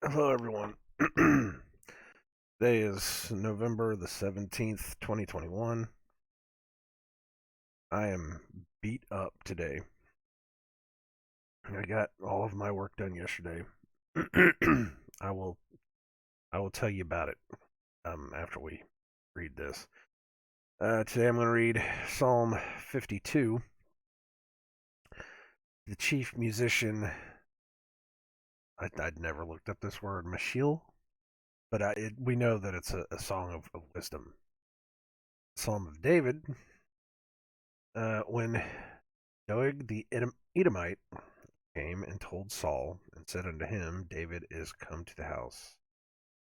Hello, everyone. Today is November the 17th, 2021. I am beat up today. I got all of my work done yesterday. I will I will tell you about it after we read this. Today I'm going to read Psalm 52. The chief musician, I'd never looked up this word, Mashiel, but we know that it's a song of wisdom. Psalm of David, when Doeg the Edomite came and told Saul and said unto him, David is come to the house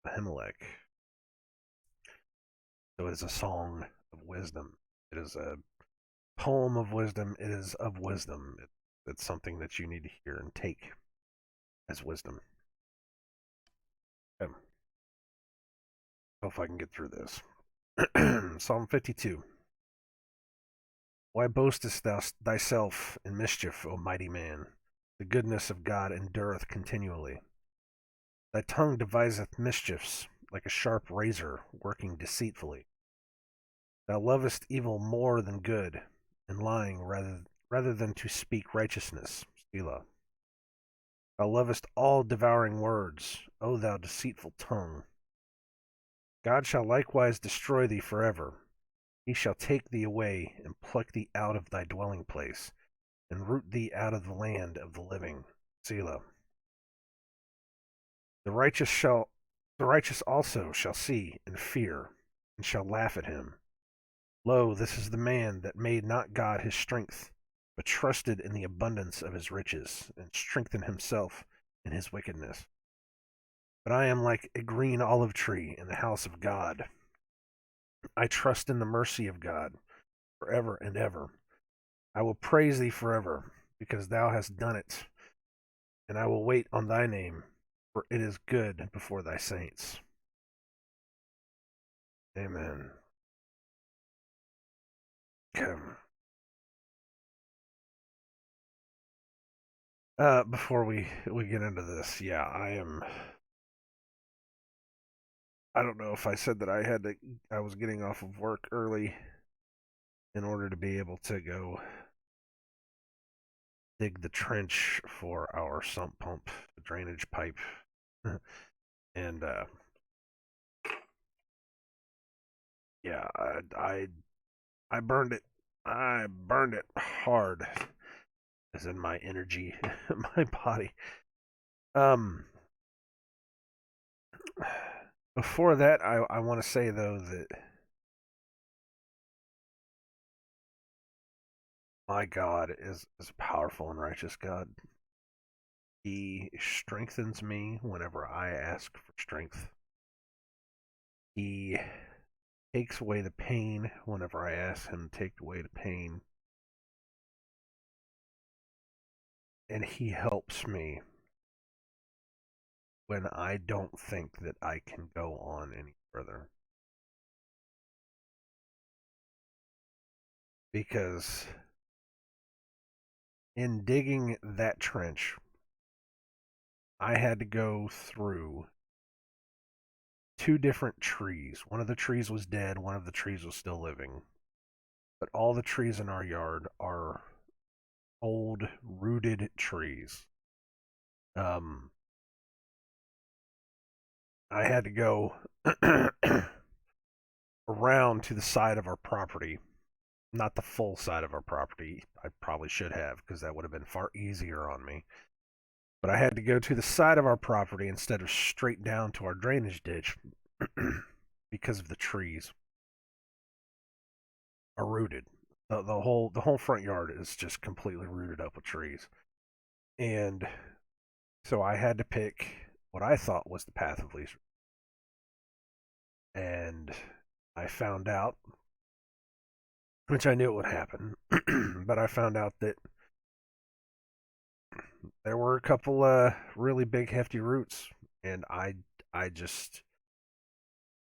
of Ahimelech. So it is a song of wisdom. It is a poem of wisdom. It is of wisdom. It's something that you need to hear and take as wisdom. Okay. Hope I can get through this. Psalm 52. Why boastest thou thyself in mischief, O mighty man? The goodness of God endureth continually. Thy tongue deviseth mischiefs, like a sharp razor working deceitfully. Thou lovest evil more than good, and lying rather than to speak righteousness. Selah. Thou lovest all devouring words, O thou deceitful tongue. God shall likewise destroy thee forever. He shall take thee away, and pluck thee out of thy dwelling place, and root thee out of the land of the living. Selah. The righteous shall the righteous also shall see and fear, and shall laugh at him. Lo, this is the man that made not God his strength, but trusted in the abundance of his riches, and strengthened himself in his wickedness. But I am like a green olive tree in the house of God. I trust in the mercy of God forever and ever. I will praise thee forever, because thou hast done it, and I will wait on thy name, for it is good before thy saints. Amen. Okay. Before we get into this, yeah, I don't know if I said that I was getting off of work early in order to be able to go dig the trench for our sump pump, the drainage pipe. And yeah, I burned it. I burned it hard, as in my energy, my body. Um, Before that, I want to say though that my God is a powerful and righteous God. He strengthens me whenever I ask for strength. He takes away the pain whenever I ask him to take away the pain. And he helps me when I don't think that I can go on any further. Because in digging that trench, I had to go through two different trees. One of the trees was dead, one of the trees was still living. But all the trees in our yard are old, rooted trees. Um, I had to go around to the side of our property, not the full side of our property. I probably should have, because that would have been far easier on me. But I had to go to the side of our property instead of straight down to our drainage ditch because of the trees are rooted. The whole front yard is just completely rooted up with trees. And so I had to pick what I thought was the path of least. And I found out, which I knew it would happen, but I found out that there were a couple really big hefty roots, and I just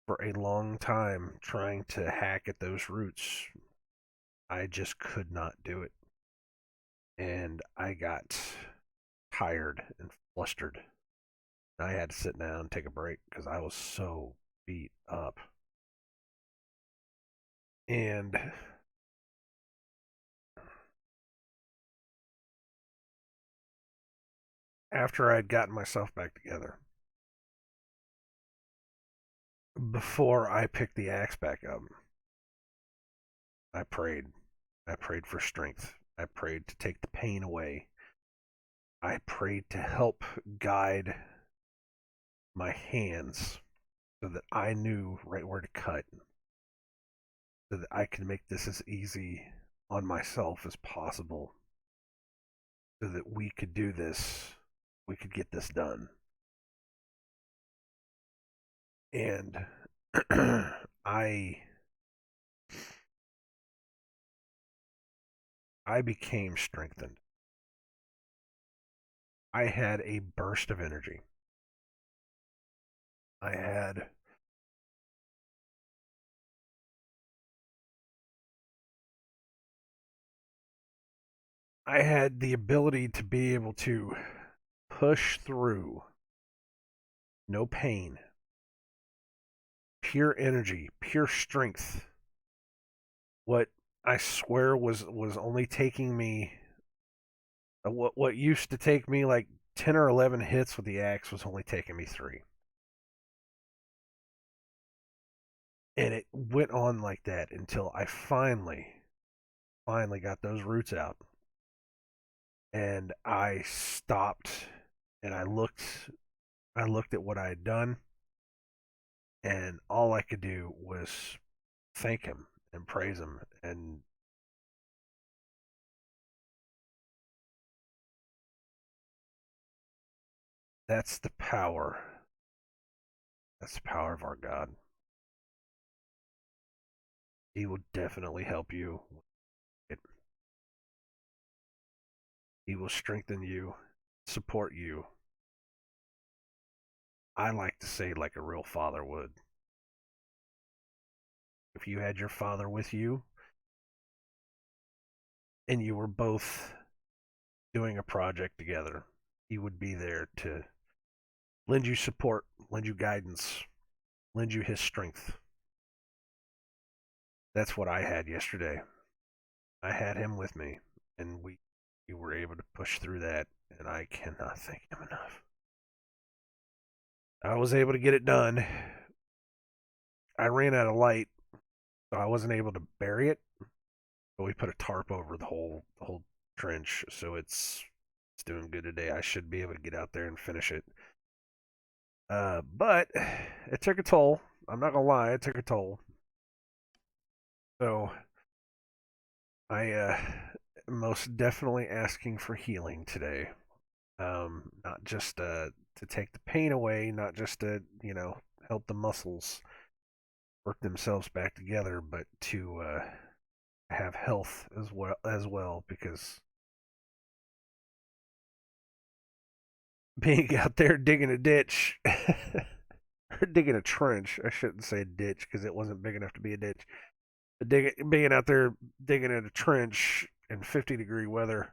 for a long time trying to hack at those roots, I just could not do it. And I got tired and flustered. I had to sit down and take a break because I was so beat up. And after I'd gotten myself back together, before I picked the axe back up, I prayed. I prayed for strength. I prayed to take the pain away. I prayed to help guide my hands so that I knew right where to cut, so that I could make this as easy on myself as possible, so that we could do this, we could get this done. And I I became strengthened. I had a burst of energy. I had I had the ability to be able to push through no pain, pure energy, pure strength. What I swear was only taking me what used to take me like 10 or 11 hits with the axe was only taking me 3. And it went on like that until I finally got those roots out. And I stopped and I looked at what I had done, and all I could do was thank him and praise him. And that's the power. That's the power of our God. He will definitely help you. He will strengthen you, support you. I like to say, like a real father would. If you had your father with you and you were both doing a project together, he would be there to lend you support, lend you guidance, lend you his strength. That's what I had yesterday. I had him with me, and we were able to push through that, and I cannot thank him enough. I was able to get it done. I ran out of light, so I wasn't able to bury it, but we put a tarp over the whole trench, so it's doing good today. I should be able to get out there and finish it. But it took a toll. I'm not gonna lie, it took a toll. So I most definitely asking for healing today. Not just to take the pain away, not just to help the muscles work themselves back together, but to have health as well because being out there digging a ditch or digging a trench, I shouldn't say ditch because it wasn't big enough to be a ditch. But being out there digging in a trench in 50-degree weather,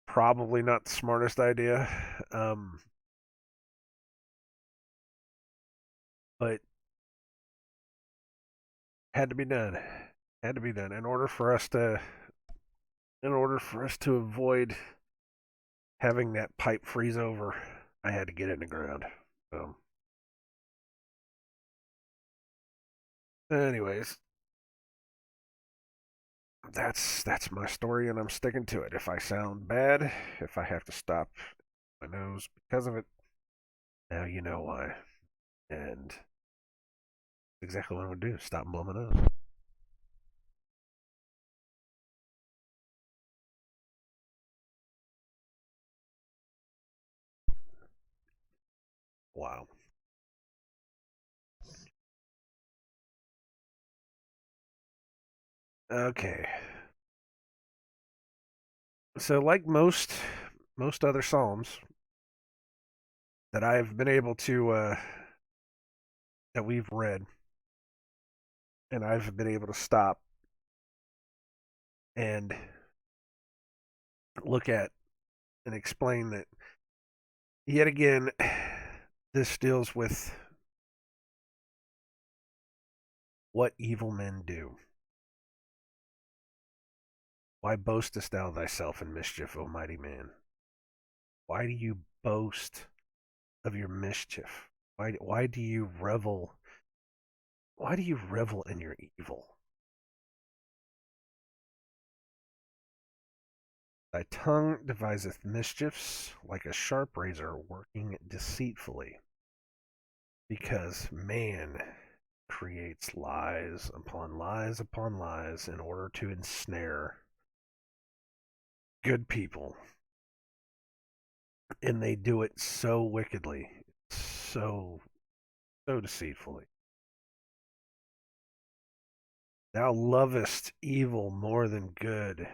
probably not the smartest idea. But had to be done. Had to be done in order for us to avoid having that pipe freeze over. I had to get it in the ground. So, anyways, that's my story, and I'm sticking to it. If I sound bad, if I have to stop my nose because of it, now you know why. And exactly what I'm gonna do. Stop and blow my nose. Wow. Okay. So, like most other psalms that I've been able to that we've read, and I've been able to stop and look at and explain that yet again This deals with what evil men do. Why boastest thou thyself in mischief, O mighty man? Why do you boast of your mischief? Why do you revel? Why do you revel in your evil? Thy tongue deviseth mischiefs like a sharp razor working deceitfully. Because man creates lies upon lies upon lies in order to ensnare good people. And they do it so wickedly, so deceitfully. Thou lovest evil more than good,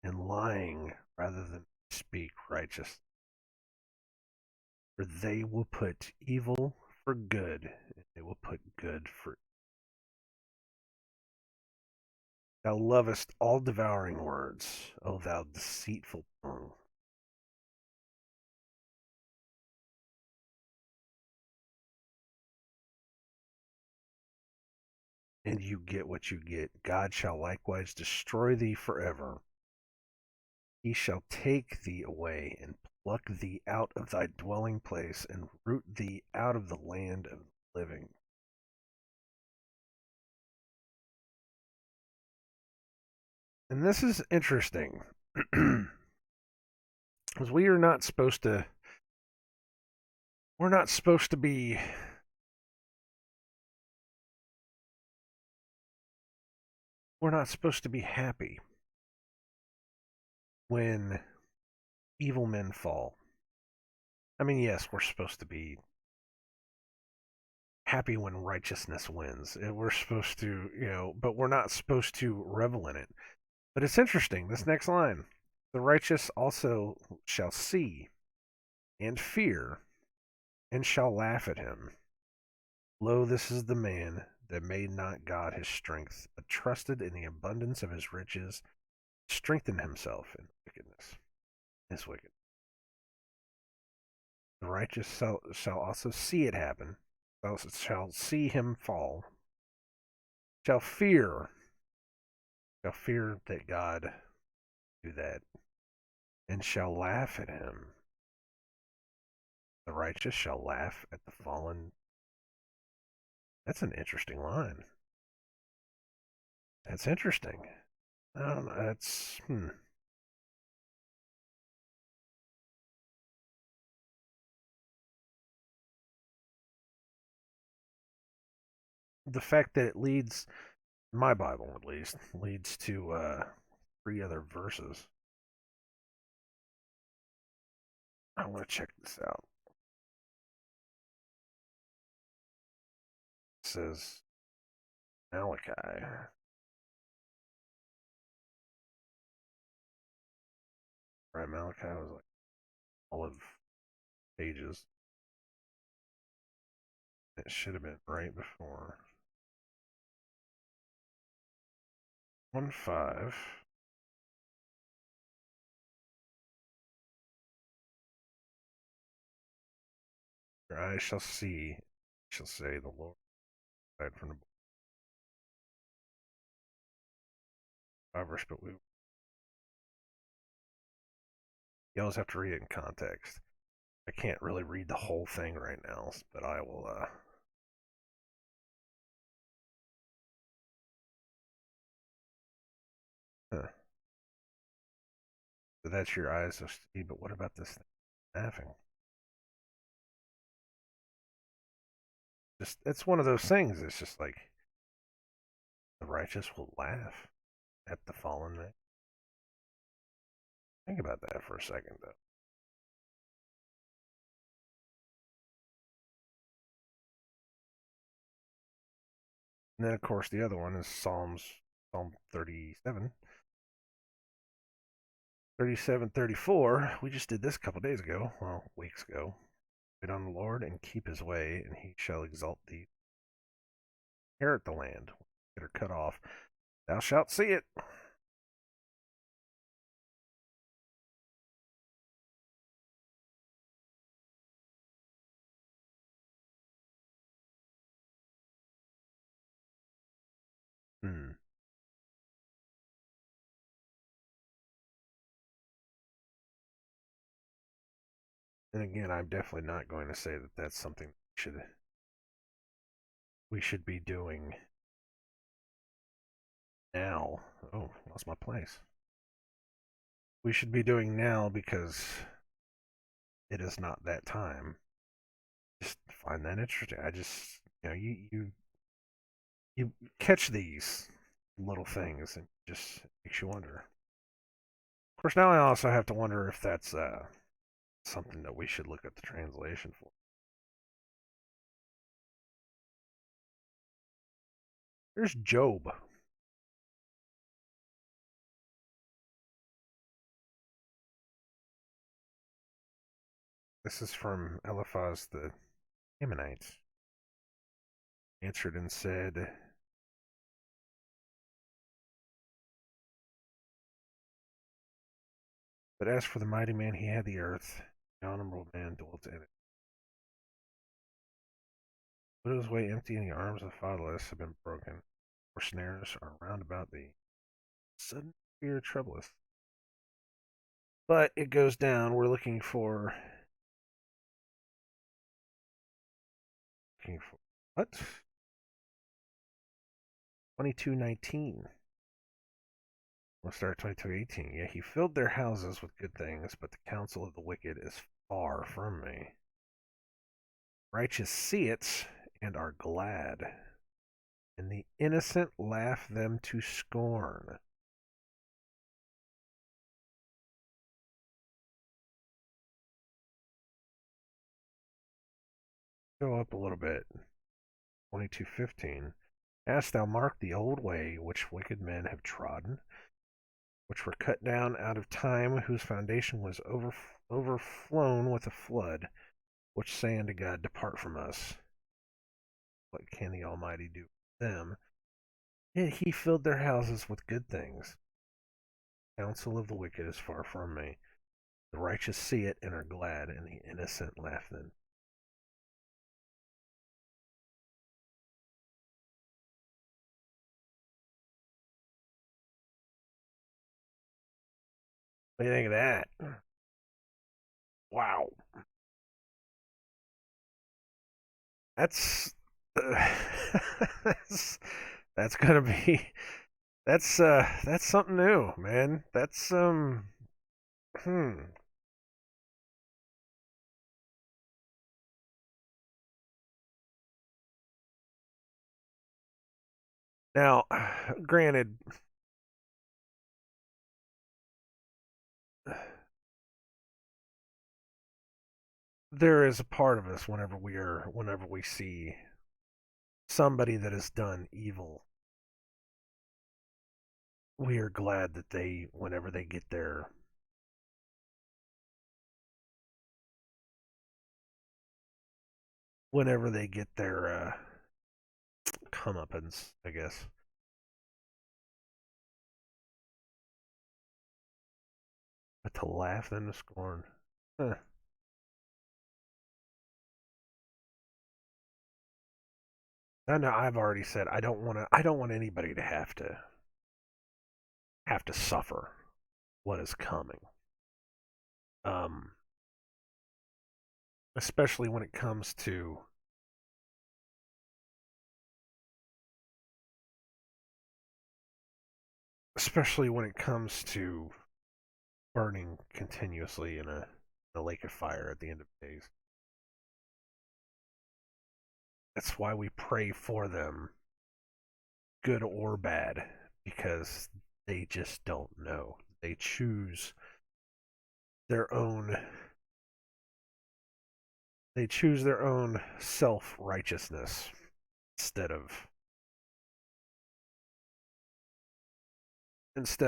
and lying rather than speak righteous. For they will put evil for good, and they will put good for. Thou lovest all devouring words, O thou deceitful tongue. And you get what you get. God shall likewise destroy thee forever. He shall take thee away and pluck thee out of thy dwelling place and root thee out of the land of the living. And this is interesting because we're not supposed to be happy when evil men fall. I mean, yes, we're supposed to be happy when righteousness wins. We're supposed to, but we're not supposed to revel in it. But it's interesting, this next line. The righteous also shall see and fear and shall laugh at him. Lo, this is the man that made not God his strength, but trusted in the abundance of his riches, strengthened himself in wickedness. His wicked. The righteous shall also see it happen, shall see him fall, shall fear that God do that, and shall laugh at him. The righteous shall laugh at the fallen. That's an interesting line. That's interesting. I don't know. That's the fact that it leads, my Bible at least, leads to 3 other verses. I want to check this out. It says Malachi. Right, Malachi was like olive pages. It should have been right before. 1:5. Your eyes shall see, shall say the Lord died from the verse, but you always have to read it in context. I can't really read the whole thing right now, but I will. Huh. So that's your eyes of see, but what about this laughing? Just it's one of those things. It's just like the righteous will laugh at the fallen man. Think about that for a second, though. And then, of course, the other one is Psalm 37. 37, 34. We just did this a couple days ago, well, weeks ago. Wait on the Lord and keep his way, and he shall exalt thee. Inherit the land that are cut off. Thou shalt see it. And again, I'm definitely not going to say that that's something we should be doing now. Oh, lost my place. We should be doing now because it is not that time. Just find that interesting. I just, you catch these little things and it just makes you wonder. Of course, now I also have to wonder if that's something that we should look at the translation for. There's Job. This is from Eliphaz the Temanite. Answered and said, but as for the mighty man, he had the earth. The honorable man dwelt in it. But his way empty, and the arms of the fatherless have been broken. For snares are round about thee. Sudden fear troubleth. But it goes down. We're looking for what? 22:19. We'll start 22:18. Yeah, he filled their houses with good things, but the counsel of the wicked is far from me. Righteous see it and are glad, and the innocent laugh them to scorn. Go up a little bit. 22:15. Hast thou marked the old way which wicked men have trodden, which were cut down out of time, whose foundation was overflown with a flood, which say unto God, depart from us. What can the Almighty do for them? Yet he filled their houses with good things. The counsel of the wicked is far from me. The righteous see it and are glad, and the innocent laugh then. What do you think of that? Wow. That's that's, that's gonna be that's something new, man. That's hmm. Now, granted, there is a part of us whenever we see somebody that has done evil, we are glad that they whenever they get their comeuppance, I guess. But to laugh them to scorn. Huh. I know I've already said I don't want anybody to have to suffer what is coming. Um especially when it comes to burning continuously in a lake of fire at the end of days. That's why we pray for them, good or bad, because they just don't know. They choose their own self-righteousness instead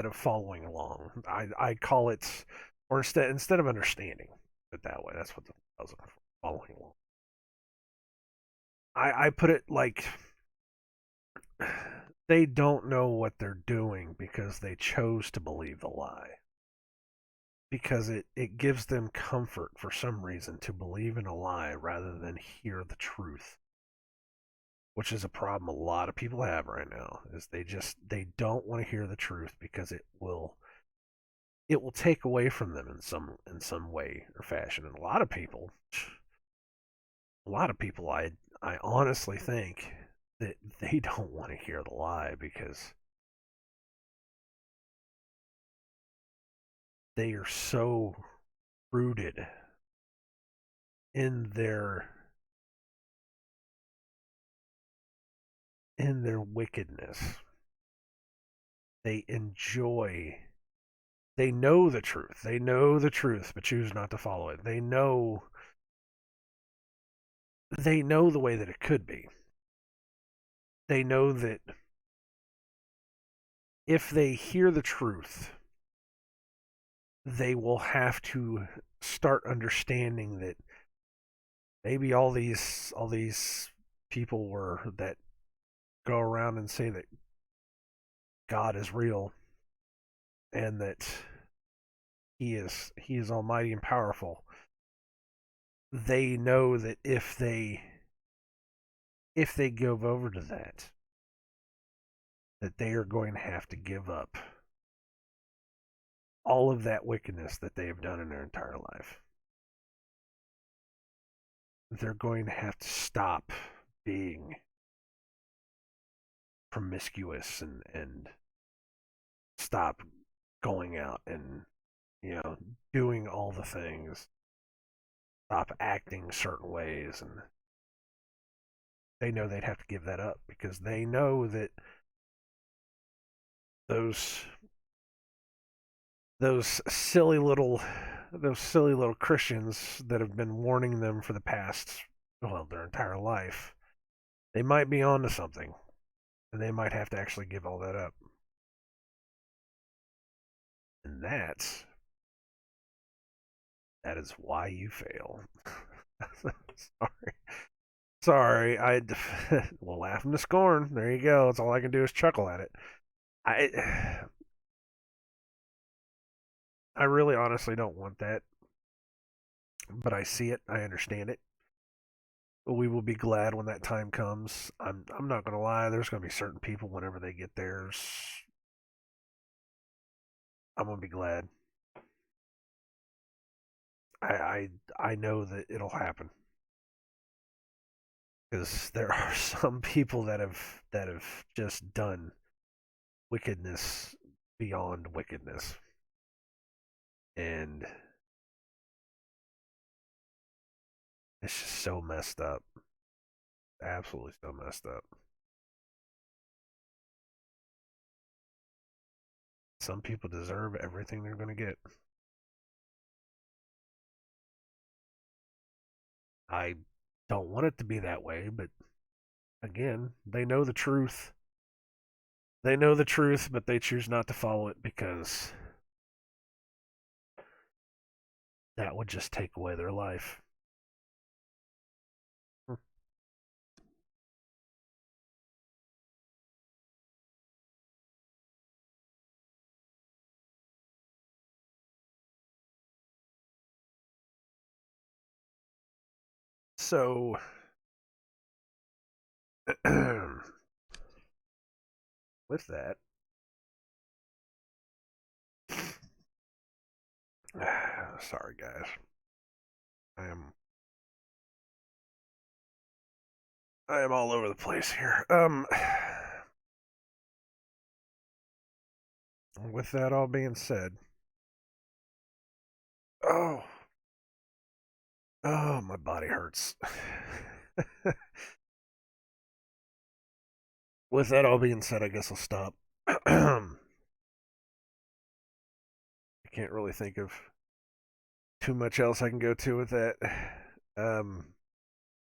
of following along. I call it, or instead of understanding it that way. That's what I was looking for. Following along. I put it like they don't know what they're doing because they chose to believe the lie. Because it gives them comfort for some reason to believe in a lie rather than hear the truth, which is a problem a lot of people have right now, is they don't want to hear the truth because it will take away from them in some way or fashion. And a lot of people, I honestly think that they don't want to hear the lie because they are so rooted in their wickedness. They enjoy they know the truth. They know the truth, but choose not to follow it. They know the way that it could be. They know that if they hear the truth, they will have to start understanding that maybe all these people were that go around and say that God is real and that he is almighty and powerful. They know that if they give over to that they are going to have to give up all of that wickedness that they have done in their entire life. They're going to have to stop being promiscuous and stop going out and doing all the things, stop acting certain ways, and they know they'd have to give that up because they know that those those silly little those silly little Christians that have been warning them for the past, well, their entire life, they might be onto something, and they might have to actually give all that up. And that is why you fail. Sorry. Sorry, I will laugh him to scorn. There you go. That's all I can do is chuckle at it. I I really honestly don't want that, but I see it. I understand it. We will be glad when that time comes. I'm not gonna lie. There's gonna be certain people whenever they get theirs. I'm gonna be glad. I know that it'll happen because there are some people that have just done wickedness beyond wickedness, and it's just so messed up. Absolutely so messed up. Some people deserve everything they're going to get. I don't want it to be that way, but again, they know the truth. They know the truth, but they choose not to follow it because that would just take away their life. So, with that, sorry guys, I am I am all over the place here. With that all being said, oh, oh, my body hurts. With that all being said, I guess I'll stop. I can't really think of too much else I can go to with that. Um,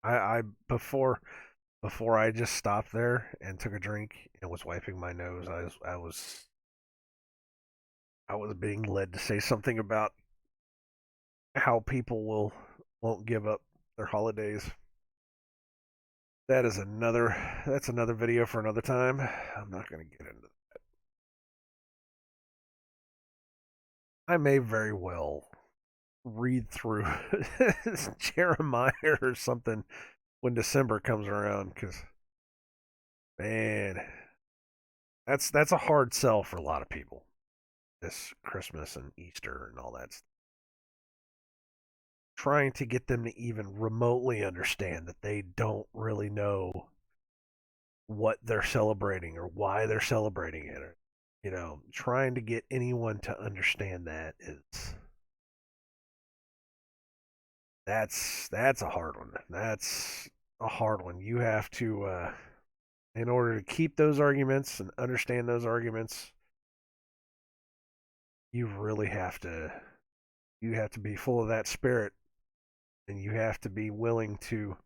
I before I just stopped there and took a drink and was wiping my nose, I was being led to say something about how people won't give up their holidays. That's another video for another time. I'm not going to get into that. I may very well read through Jeremiah or something when December comes around cuz man, that's a hard sell for a lot of people. this Christmas and Easter and all that stuff. Trying to get them to even remotely understand that they don't really know what they're celebrating or why they're celebrating it. Or, trying to get anyone to understand that is that's a hard one. That's a hard one. You have to, in order to keep those arguments and understand those arguments, you really have to be full of that spirit, and you have to be willing to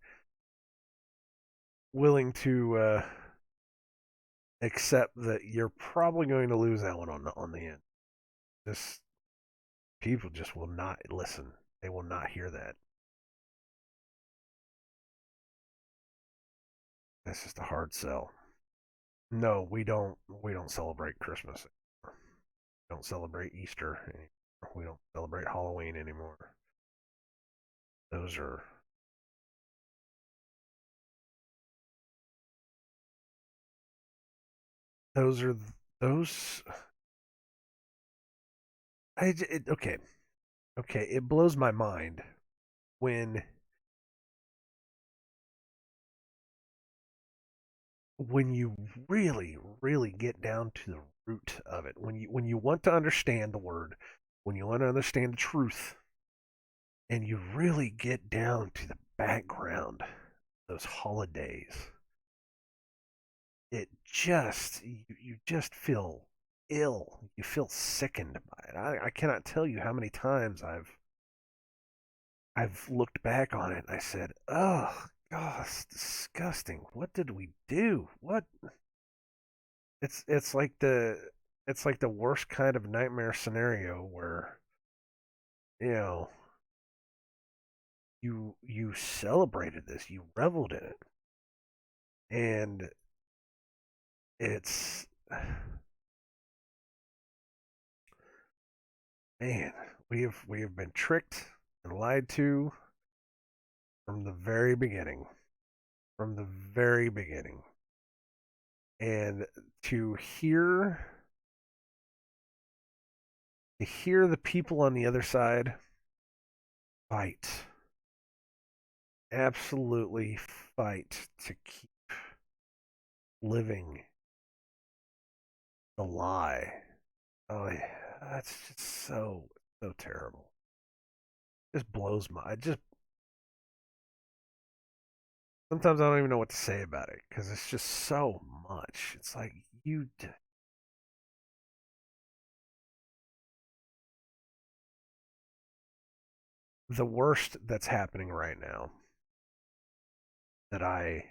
accept that you're probably going to lose that one on the end. This people just will not listen. They will not hear that. That's just a hard sell. No, we don't celebrate Christmas anymore. We don't celebrate Easter anymore. We don't celebrate Halloween anymore. Those are those are those. Okay, okay. It blows my mind when you really get down to the root of it. When you want to understand the word, when you want to understand the truth, and you really get down to the background, those holidays, you just feel ill. You feel sickened by it. I cannot tell you how many times I've looked back on it and I said, "Oh, God, it's disgusting. What did we do? What?" It's it's like the it's like the worst kind of nightmare scenario where you know you celebrated this, you reveled in it, and it's man, we have been tricked and lied to from the very beginning, from the very beginning, and to hear the people on the other side fight, absolutely fight to keep living the lie. Oh, yeah, that's just so terrible. It just blows my. It just sometimes I don't even know what to say about it because it's just so much. It's like the worst that's happening right now that I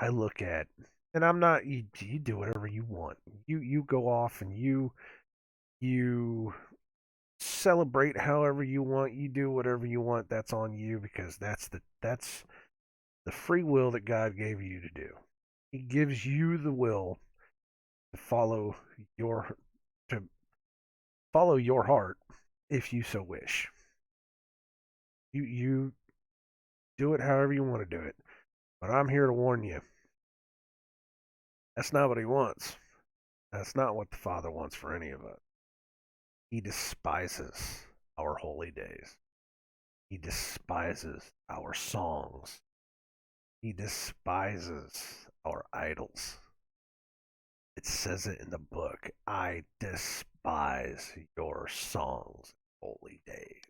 look at, and I'm not. You do whatever you want. You go off and you celebrate however you want. You do whatever you want. That's on you because that's the free will that God gave you to do. He gives you the will to your to follow your heart if you so wish. You do it however you want to do it. But I'm here to warn you. That's not what he wants. That's not what the Father wants for any of us. He despises our holy days. He despises our songs. He despises our idols. It says it in the book. I despise your songs, holy days.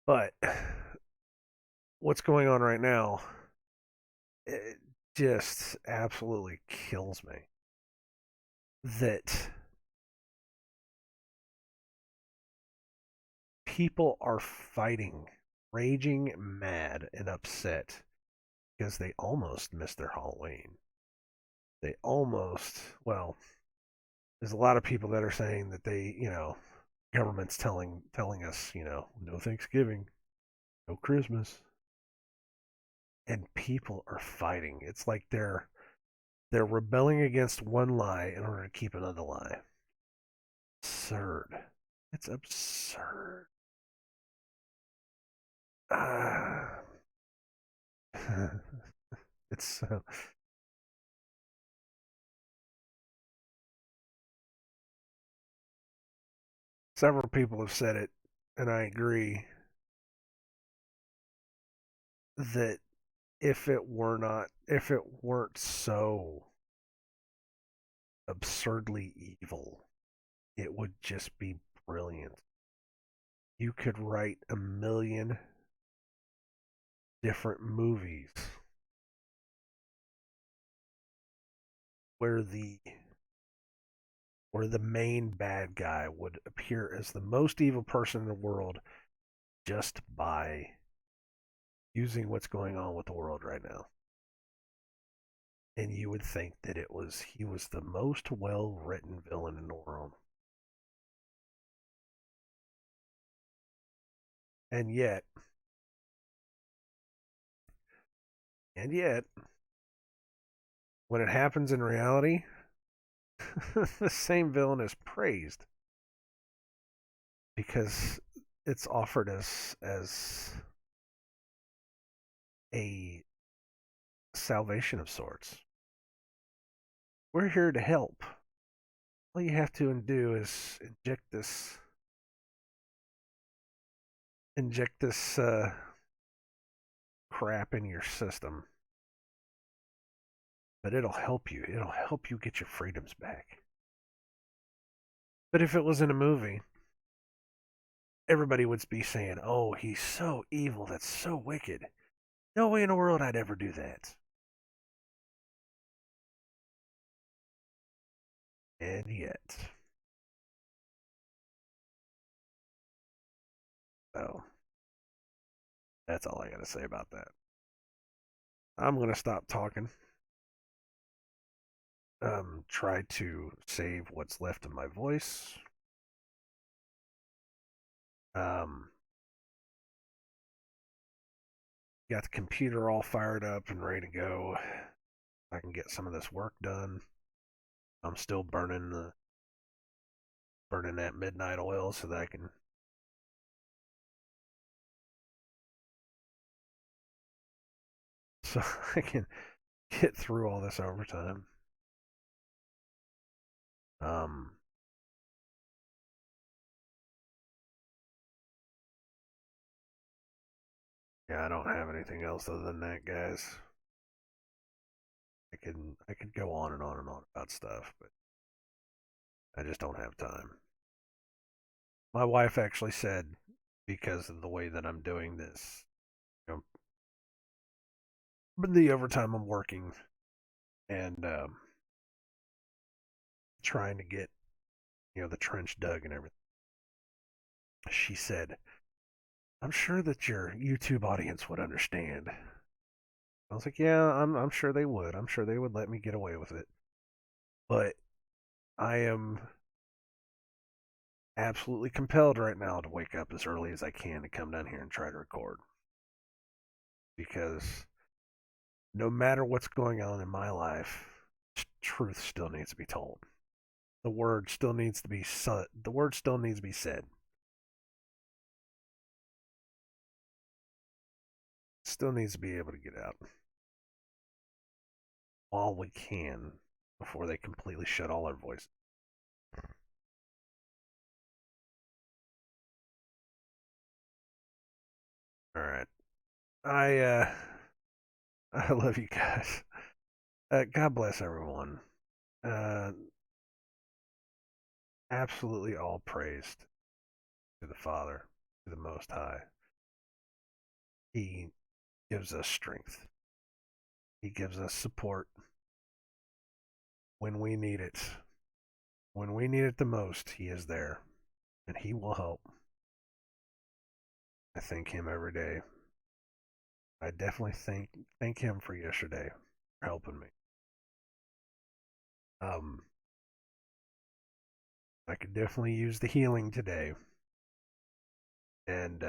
But what's going on right now, it just absolutely kills me that people are fighting, raging mad and upset because they almost missed their Halloween. They almost, well, there's a lot of people that are saying that government's telling us, no Thanksgiving, no Christmas, and people are fighting. It's like they're rebelling against one lie in order to keep another lie. Absurd. It's absurd. Ah. It's so several people have said it, and I agree that if it weren't so absurdly evil, it would just be brilliant. You could write a million different movies where the main bad guy would appear as the most evil person in the world just by using what's going on with the world right now. And you would think that he was the most well written villain in the world. And yet, and yet, when it happens in reality, the same villain is praised because it's offered as a salvation of sorts. We're here to help. All you have to do is inject this crap in your system, but it'll help you. It'll help you get your freedoms back. But if it was in a movie, everybody would be saying, "Oh, he's so evil. That's so wicked. No way in the world I'd ever do that." And yet, oh, that's all I got to say about that. I'm going to stop talking. Try to save what's left of my voice. Um, got the computer all fired up and ready to go. I can get some of this work done. I'm still burning that midnight oil so that so I can get through all this overtime. Um, yeah, I don't have anything else other than that, guys. I could go on and on and on about stuff, but I just don't have time. My wife actually said, because of the way that I'm doing this, you know, the overtime I'm working and trying to get the trench dug and everything. She said, "I'm sure that your YouTube audience would understand." I was like, "Yeah, I'm sure they would. I'm sure they would let me get away with it." But I am absolutely compelled right now to wake up as early as I can to come down here and try to record. Because no matter what's going on in my life, truth still needs to be told. The word still needs to be said. The word still needs to be said. Still needs to be able to get out while we can before they completely shut all our voices. All right. I I love you guys. God bless everyone. Uh, absolutely all praised to the Father, to the Most High. He gives us strength. He gives us support when we need it. When we need it the most, He is there, and He will help. I thank Him every day. I definitely thank Him for yesterday, for helping me. Um, I could definitely use the healing today, and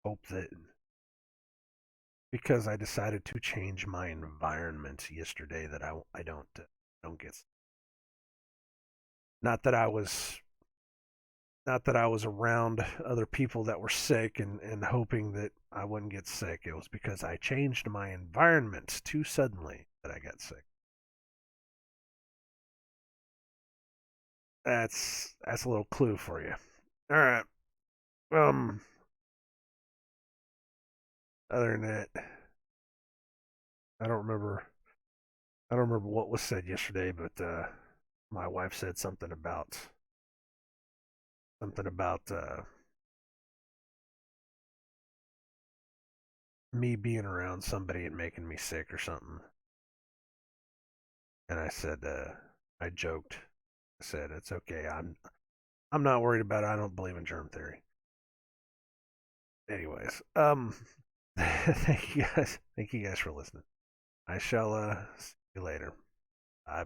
hope that because I decided to change my environment yesterday, that I don't get. Not that I was not that I was around other people that were sick and hoping that I wouldn't get sick. It was because I changed my environment too suddenly that I got sick. That's a little clue for you. All right. Um. Other than that, I don't remember. I don't remember what was said yesterday, but my wife said something about me being around somebody and making me sick or something. And I said, I joked. I said it's okay. I'm not worried about it. I don't believe in germ theory. Anyways, thank you guys. Thank you guys for listening. I shall see you later. Bye.